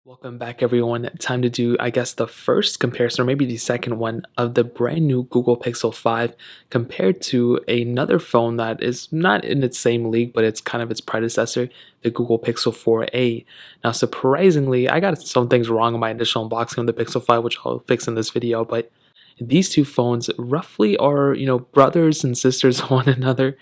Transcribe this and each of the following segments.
Welcome back, everyone. Time to do, I guess, the first comparison, or maybe the second one, of the brand new Google Pixel 5 compared to another phone that is not in its same league, but it's kind of its predecessor, the Google Pixel 4a. Now, surprisingly, I got some things wrong in my initial unboxing of the Pixel 5, which I'll fix in this video, but these two phones roughly are, brothers and sisters of one another.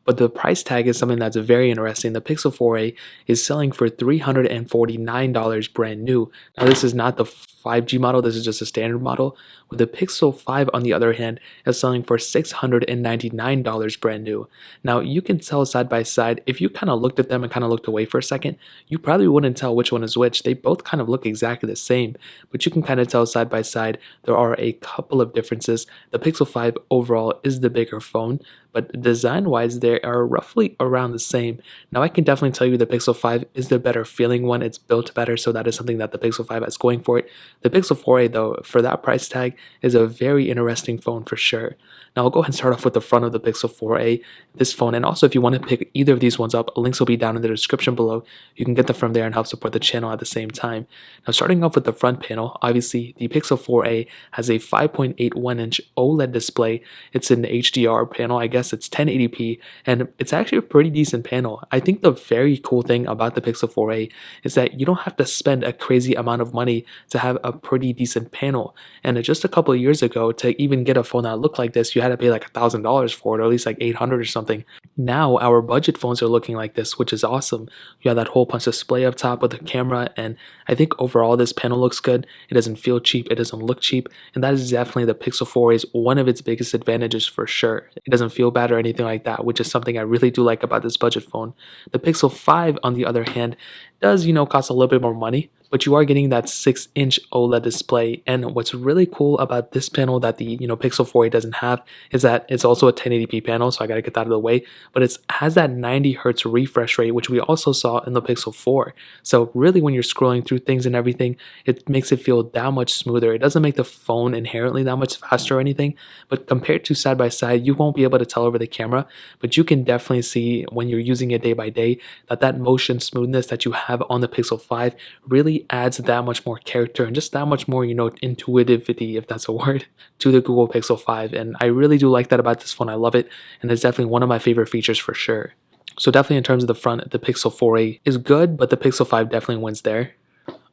But the price tag is something that's very interesting. The Pixel 4a is selling for $349 brand new. Now, this is not the 5G model, this is just a standard model. With the Pixel 5, on the other hand, is selling for $699 brand new. Now, you can tell side by side. If you kind of looked at them and kind of looked away for a second, you probably wouldn't tell which one is which. They both kind of look exactly the same, but you can kind of tell side by side there are a couple of differences. The Pixel 5 overall is the bigger phone, but design-wise, they are roughly around the same. Now, I can definitely tell you the Pixel 5 is the better feeling one. It's built better, so that is something that the Pixel 5 has going for it. The Pixel 4a, though, for that price tag, is a very interesting phone for sure. Now, I'll go ahead and start off with the front of the Pixel 4a, this phone, and also if you want to pick either of these ones up, links will be down in the description below. You can get them from there and help support the channel at the same time. Now, starting off with the front panel, obviously, the Pixel 4a has a 5.81-inch OLED display. It's an HDR panel, I guess it's 1080p, and it's actually a pretty decent panel. I think the very cool thing about the Pixel 4a is that you don't have to spend a crazy amount of money to have a pretty decent panel. And just a couple of years ago, to even get a phone that looked like this, you had to pay like $1,000 for it, or at least like 800 or something. Now our budget phones are looking like this, which is awesome. You have that whole punch display up top with the camera, and I think overall this panel looks good. It doesn't feel cheap, it doesn't look cheap, and that is definitely the Pixel 4a's one of its biggest advantages for sure. It doesn't feel bad or anything like that, which is something I really do like about this budget phone. The Pixel 5, on the other hand, does, cost a little bit more money, but you are getting that 6-inch OLED display. And what's really cool about this panel that the Pixel 4a doesn't have is that it's also a 1080p panel, so I gotta get that out of the way, but it has that 90 hertz refresh rate, which we also saw in the Pixel 4. So really, when you're scrolling through things and everything, it makes it feel that much smoother. It doesn't make the phone inherently that much faster or anything, but compared to side by side, you won't be able to tell over the camera, but you can definitely see when you're using it day by day that motion smoothness that you have on the Pixel 5 really adds that much more character and just that much more, intuitivity, if that's a word, to the Google Pixel 5. And I really do like that about this phone. I love it, and it's definitely one of my favorite features for sure. So definitely in terms of the front, the Pixel 4a is good, but the Pixel 5 definitely wins there.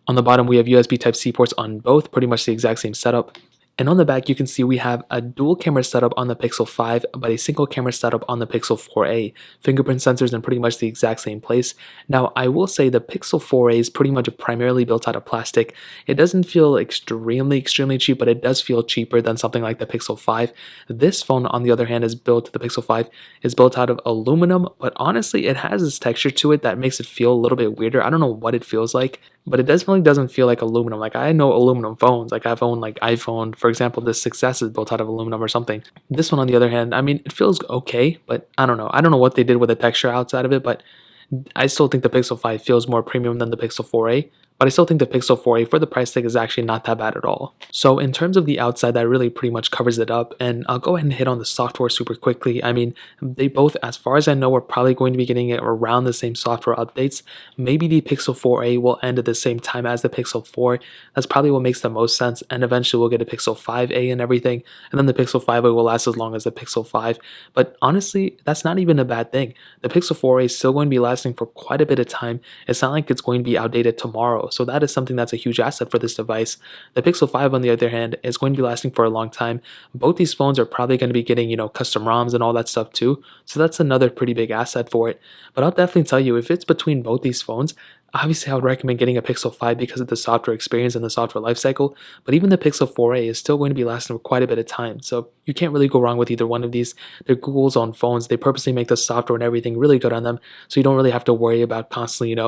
On the bottom, we have USB Type-C ports on both, pretty much the exact same setup. And on the back, you can see we have a dual camera setup on the Pixel 5, but a single camera setup on the Pixel 4a. Fingerprint sensors in pretty much the exact same place. Now, I will say the Pixel 4a is pretty much primarily built out of plastic. It doesn't feel extremely cheap, but it does feel cheaper than something like the Pixel 5. This phone, on the other hand, the Pixel 5 is built out of aluminum, but honestly, it has this texture to it that makes it feel a little bit weirder. I don't know what it feels like, but it definitely doesn't feel like aluminum. Like, I know aluminum phones, like I've owned like iPhone, for example, the Success is built out of aluminum or something. This one, on the other hand, I mean, it feels okay, but I don't know what they did with the texture outside of it, but I still think the Pixel 5 feels more premium than the Pixel 4a, but I still think the Pixel 4a for the price tag is actually not that bad at all. So in terms of the outside, that really pretty much covers it up, and I'll go ahead and hit on the software super quickly. I mean, they both, as far as I know, are probably going to be getting it around the same software updates. Maybe the Pixel 4a will end at the same time as the Pixel 4. That's probably what makes the most sense, and eventually we'll get a Pixel 5a and everything, and then the Pixel 5a will last as long as the Pixel 5. But honestly, that's not even a bad thing. The Pixel 4a is still going to be lasting for quite a bit of time. It's not like it's going to be outdated tomorrow, so that is something that's a huge asset for this device. The Pixel 5, on the other hand, is going to be lasting for a long time. Both these phones are probably going to be getting, custom ROMs and all that stuff too, so that's another pretty big asset for it. But I'll definitely tell you, if it's between both these phones, obviously I would recommend getting a Pixel 5 because of the software experience and the software lifecycle, but even the Pixel 4a is still going to be lasting for quite a bit of time, so you can't really go wrong with either one of these. They're Google's own phones. They purposely make the software and everything really good on them, so you don't really have to worry about constantly,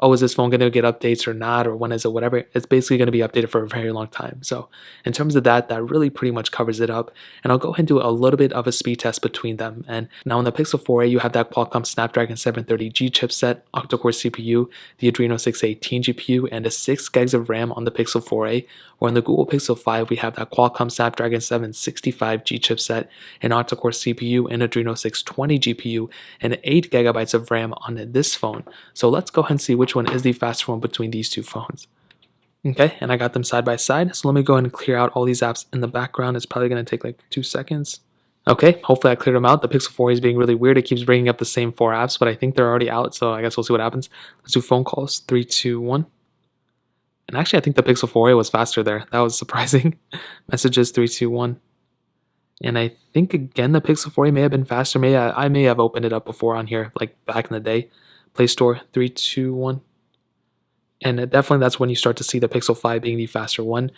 oh, is this phone going to get updates or not, or when is it, whatever. It's basically going to be updated for a very long time. So in terms of that really pretty much covers it up, and I'll go ahead and do a little bit of a speed test between them. And now on the Pixel 4a, you have that Qualcomm Snapdragon 730G chipset, octa-core CPU, the Adreno 618 GPU, and a 6 gigs of RAM on the Pixel 4a. Or on the Google Pixel 5, we have that Qualcomm Snapdragon 765G chipset, an octa-core CPU, and Adreno 620 GPU, and 8 gigabytes of RAM on this phone. So let's go ahead and see which one is the faster one between these two phones. Okay, and I got them side by side. So let me go ahead and clear out all these apps in the background. It's probably going to take like 2 seconds. Okay, hopefully I cleared them out. The Pixel 4a is being really weird. It keeps bringing up the same 4 apps, but I think they're already out. So I guess we'll see what happens. Let's do phone calls. 3, 2, 1. And actually, I think the Pixel 4a was faster there. That was surprising. Messages 3, 2, 1. And I think again the Pixel 4a may have been faster. I may have opened it up before on here, like back in the day. Play Store 3, 2, 1. And definitely that's when you start to see the Pixel 5 being the faster one.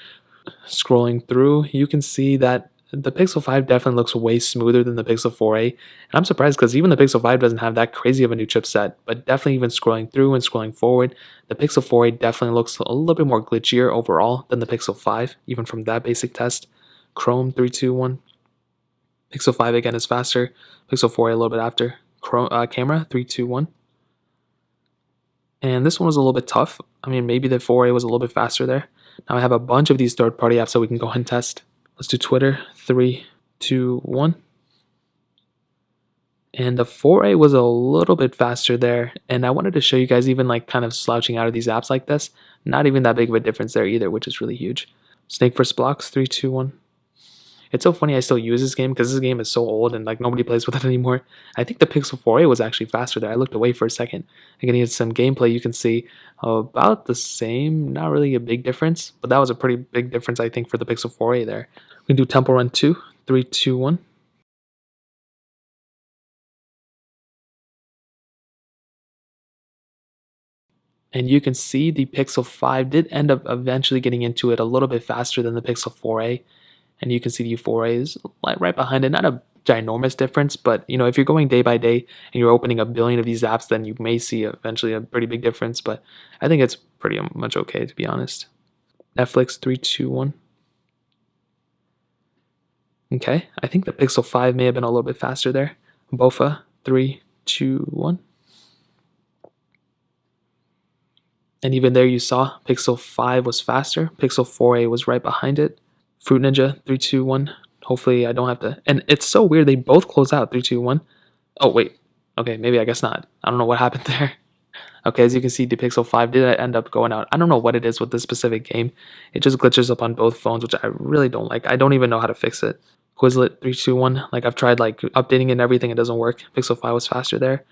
Scrolling through, you can see that the Pixel 5 definitely looks way smoother than the Pixel 4a. And I'm surprised because even the Pixel 5 doesn't have that crazy of a new chipset. But definitely even scrolling through and scrolling forward, the Pixel 4a definitely looks a little bit more glitchier overall than the Pixel 5, even from that basic test. Chrome 3, 2, 1. Pixel 5 again is faster. Pixel 4a a little bit after. Camera 3, 2, 1. And this one was a little bit tough. I mean, maybe the 4a was a little bit faster there. Now I have a bunch of these third-party apps that we can go ahead and test. Let's do Twitter. 3, 2, 1. And the 4a was a little bit faster there. And I wanted to show you guys even like kind of slouching out of these apps like this. Not even that big of a difference there either, which is really huge. Snake vs. Blocks. 3, 2, 1. It's so funny I still use this game because this game is so old and like nobody plays with it anymore. I think the Pixel 4a was actually faster there. I looked away for a second. Again, here's some gameplay. You can see about the same, not really a big difference, but that was a pretty big difference I think for the Pixel 4a there. We can do Temple Run 2, 3, 2, 1. And you can see the Pixel 5 did end up eventually getting into it a little bit faster than the Pixel 4a. And you can see the 4a is right behind it. Not a ginormous difference, but you know, if you're going day by day and you're opening a billion of these apps, then you may see eventually a pretty big difference. But I think it's pretty much okay, to be honest. Netflix 3, 2, 1. Okay, I think the Pixel 5 may have been a little bit faster there. Bofa 3, 2, 1. And even there you saw Pixel 5 was faster. Pixel 4a was right behind it. Fruit Ninja 3, 2, 1. Hopefully I don't have to. And it's so weird. They both close out 3, 2, 1. Oh, wait. Okay, maybe I guess not. I don't know what happened there. Okay, as you can see, the Pixel 5 did end up going out. I don't know what it is with this specific game. It just glitches up on both phones, which I really don't like. I don't even know how to fix it. Quizlet 3, 2, 1. Like I've tried like updating it and everything. It doesn't work. Pixel 5 was faster there.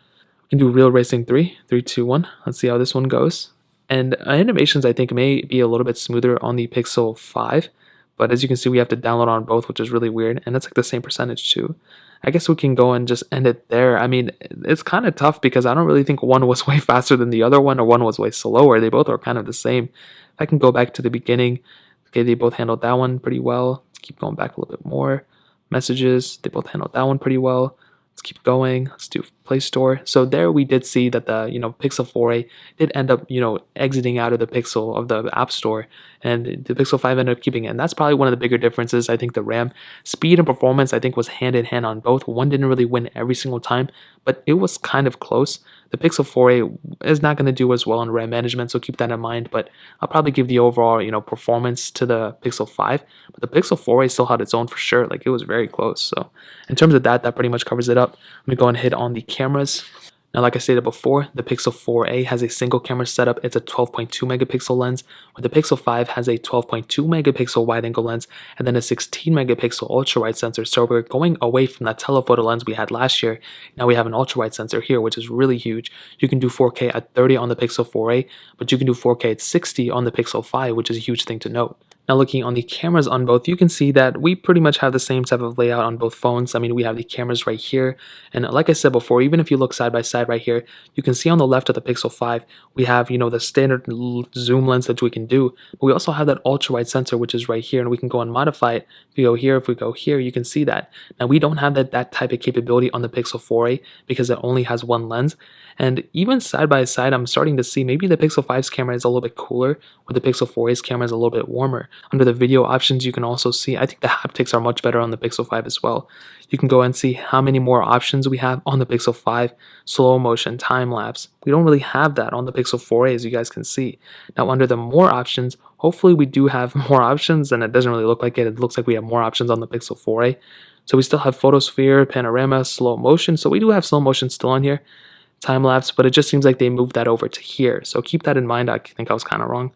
We can do Real Racing 3, 3, 2, 1. Let's see how this one goes. And animations I think may be a little bit smoother on the Pixel 5. But as you can see, we have to download on both, which is really weird. And it's like the same percentage too. I guess we can go and just end it there. I mean, it's kind of tough because I don't really think one was way faster than the other one or one was way slower. They both are kind of the same. If I can go back to the beginning. Okay, they both handled that one pretty well. Let's keep going back a little bit more. Messages, they both handled that one pretty well. Let's keep going. Let's do Play Store. So there we did see that the Pixel 4a did end up exiting out of the Pixel of the App Store, and the Pixel 5 ended up keeping it. And that's probably one of the bigger differences. I think the RAM speed and performance I think was hand in hand on both. One didn't really win every single time, but it was kind of close. The Pixel 4a is not going to do as well in RAM management, so keep that in mind. But I'll probably give the overall performance to the Pixel 5. But the Pixel 4a still had its own for sure. Like it was very close. So in terms of that pretty much covers it up. Let me go and hit on the cameras. Now, like I stated before, the Pixel 4a has a single camera setup. It's a 12.2 megapixel lens, where the Pixel 5 has a 12.2 megapixel wide-angle lens and then a 16 megapixel ultra-wide sensor. So we're going away from that telephoto lens we had last year. Now we have an ultra-wide sensor here, which is really huge. You can do 4K at 30 on the Pixel 4a, but you can do 4K at 60 on the Pixel 5, which is a huge thing to note. Now looking on the cameras on both, you can see that we pretty much have the same type of layout on both phones. I mean, we have the cameras right here. And like I said before, even if you look side by side right here, you can see on the left of the Pixel 5, we have, the standard zoom lens that we can do. But we also have that ultra-wide sensor, which is right here, and we can go and modify it. If we go here, you can see that. Now we don't have that type of capability on the Pixel 4a because it only has one lens. And even side by side, I'm starting to see maybe the Pixel 5's camera is a little bit cooler, where the Pixel 4a's camera is a little bit warmer. Under the video options, you can also see, I think the haptics are much better on the Pixel 5 as well. You can go and see how many more options we have on the Pixel 5, slow motion, time lapse. We don't really have that on the Pixel 4a, as you guys can see. Now under the more options, hopefully we do have more options, and it doesn't really look like it. It looks like we have more options on the Pixel 4a. So we still have photosphere, panorama, slow motion. So we do have slow motion still on here. Time lapse, but it just seems like they moved that over to here. So keep that in mind. I think I was kind of wrong.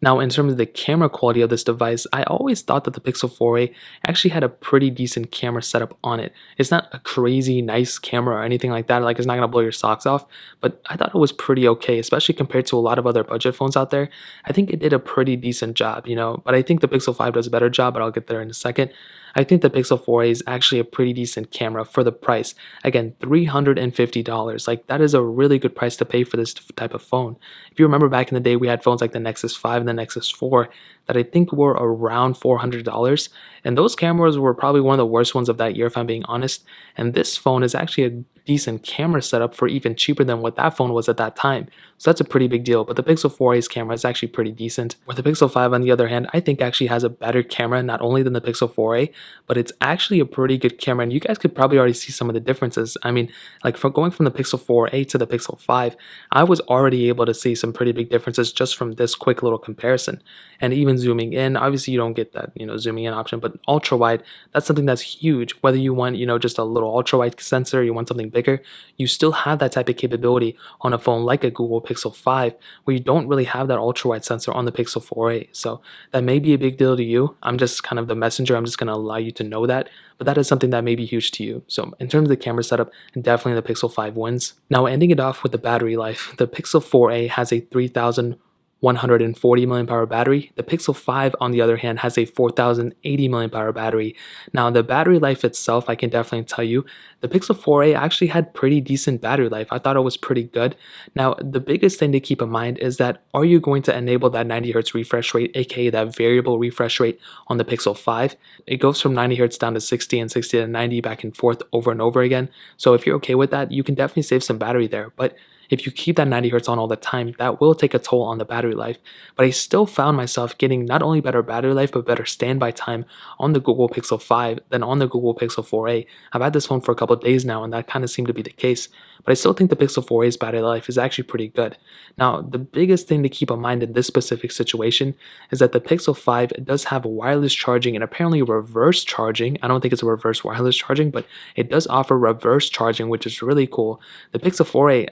Now, in terms of the camera quality of this device, I always thought that the Pixel 4a actually had a pretty decent camera setup on it. It's not a crazy nice camera or anything like that, like it's not gonna blow your socks off, but I thought it was pretty okay, especially compared to a lot of other budget phones out there. I think it did a pretty decent job, but I think the Pixel 5 does a better job, but I'll get there in a second. I think the Pixel 4a is actually a pretty decent camera for the price. Again, $350. Like, that is a really good price to pay for this type of phone. If you remember back in the day, we had phones like the Nexus 5 and the Nexus 4 that I think were around $400. And those cameras were probably one of the worst ones of that year, if I'm being honest. And this phone is actually a decent camera setup for even cheaper than what that phone was at that time. So that's a pretty big deal. But the Pixel 4a's camera is actually pretty decent. Where the Pixel 5, on the other hand, I think actually has a better camera, not only than the Pixel 4a, but it's actually a pretty good camera. And you guys could probably already see some of the differences. I mean, like for going from the Pixel 4a to the Pixel 5, I was already able to see some pretty big differences just from this quick little comparison. And even zooming in, obviously you don't get that, zooming in option, but ultra wide, that's something that's huge. Whether you want, just a little ultra wide sensor, you want something bigger, you still have that type of capability on a phone like a Google Pixel 5, where you don't really have that ultra wide sensor on the Pixel 4a. So that may be a big deal to you. I'm just kind of the messenger. I'm just going to allow you to know that, but that is something that may be huge to you. So in terms of the camera setup, definitely the Pixel 5 wins. Now, ending it off with the battery life, the Pixel 4a has a 3,140 mAh battery. The Pixel 5, on the other hand, has a 4,080 mAh battery. Now, the battery life itself, I can definitely tell you, the Pixel 4a actually had pretty decent battery life. I thought it was pretty good. Now, the biggest thing to keep in mind is that, are you going to enable that 90 Hz refresh rate, aka that variable refresh rate on the Pixel 5? It goes from 90 Hz down to 60 and 60 to 90 back and forth over and over again. So if you're okay with that, you can definitely save some battery there. But if you keep that 90 Hz on all the time, that will take a toll on the battery life. But I still found myself getting not only better battery life, but better standby time on the Google Pixel 5 than on the Google Pixel 4a. I've had this phone for a couple of days now, and that kind of seemed to be the case. But I still think the Pixel 4a's battery life is actually pretty good. Now, the biggest thing to keep in mind in this specific situation is that the Pixel 5 does have wireless charging and apparently reverse charging. I don't think it's a reverse wireless charging, but it does offer reverse charging, which is really cool. The Pixel 4a,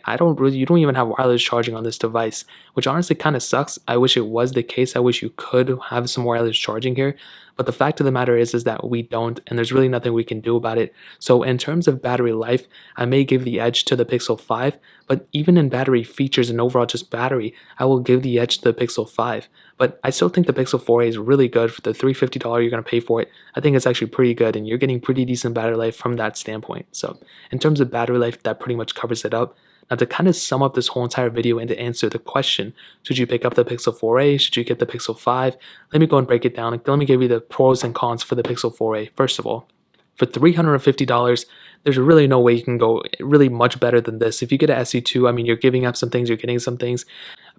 you don't even have wireless charging on this device, which honestly kind of sucks. I wish it was the case. I wish you could have some wireless charging here. But the fact of the matter is that we don't, and there's really nothing we can do about it. So in terms of battery life, I may give the edge to the Pixel 5, but even in battery features and overall just battery, I will give the edge to the Pixel 5. But I still think the Pixel 4a is really good for the $350 you're going to pay for it. I think it's actually pretty good, and you're getting pretty decent battery life from that standpoint. So in terms of battery life, that pretty much covers it up. Now, to kind of sum up this whole entire video and to answer the question, should you pick up the Pixel 4a? Should you get the Pixel 5? Let me go and break it down. Let me give you the pros and cons for the Pixel 4a. First of all, for $350, there's really no way you can go really much better than this. If you get an SE2, I mean, you're giving up some things, you're getting some things.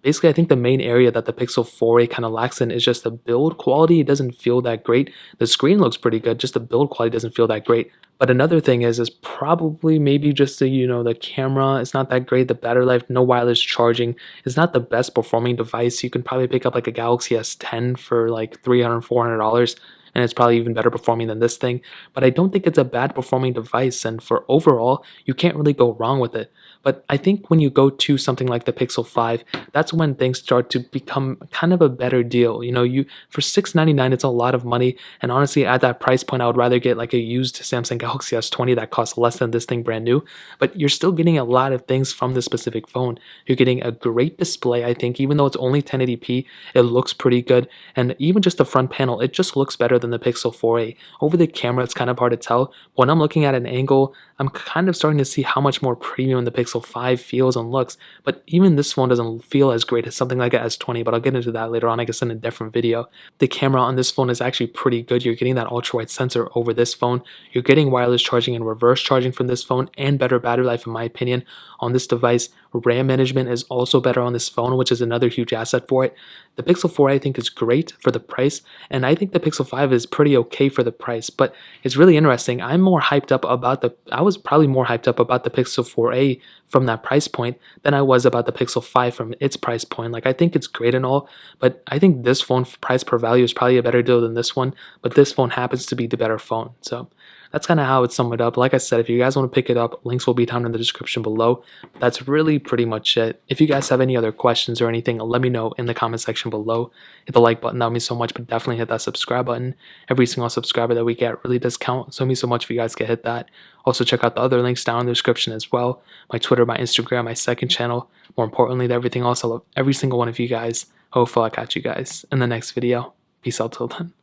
Basically, I think the main area that the Pixel 4a kind of lacks in is just the build quality. It doesn't feel that great. The screen looks pretty good, just the build quality doesn't feel that great. But another thing is probably maybe just the camera is not that great. The battery life, no wireless charging. It's not the best performing device. You can probably pick up like a Galaxy S10 for like $300, $400. And it's probably even better performing than this thing. But I don't think it's a bad performing device, and for overall, you can't really go wrong with it. But I think when you go to something like the Pixel 5, that's when things start to become kind of a better deal. For $699, it's a lot of money, and honestly, at that price point, I would rather get like a used Samsung Galaxy S20 that costs less than this thing brand new. But you're still getting a lot of things from this specific phone. You're getting a great display, I think, even though it's only 1080p, it looks pretty good, and even just the front panel, it just looks better than the Pixel 4a. Over the camera, it's kind of hard to tell. When I'm looking at an angle, I'm kind of starting to see how much more premium the Pixel 5 feels and looks, but even this phone doesn't feel as great as something like an S20, but I'll get into that later on, I guess, in a different video. The camera on this phone is actually pretty good. You're getting that ultra-wide sensor over this phone. You're getting wireless charging and reverse charging from this phone, and better battery life, in my opinion, on this device. RAM management is also better on this phone, which is another huge asset for it. The Pixel 4 I think is great for the price, and I think the Pixel 5 is pretty okay for the price, but it's really interesting. I was probably more hyped up about the Pixel 4a from that price point than I was about the Pixel 5 from its price point. Like, I think it's great and all, but I think this phone price per value is probably a better deal than this one, but this phone happens to be the better phone. So that's kind of how it's summed up. Like I said, if you guys want to pick it up, links will be down in the description below. That's really pretty much it. If you guys have any other questions or anything, let me know in the comment section below. Hit the like button, that would mean so much, but definitely hit that subscribe button. Every single subscriber that we get really does count, so it means so much if you guys can hit that. Also, check out the other links down in the description as well. My Twitter, my Instagram, my second channel. More importantly than everything else, I love every single one of you guys. Hopefully I'll catch you guys in the next video. Peace out till then.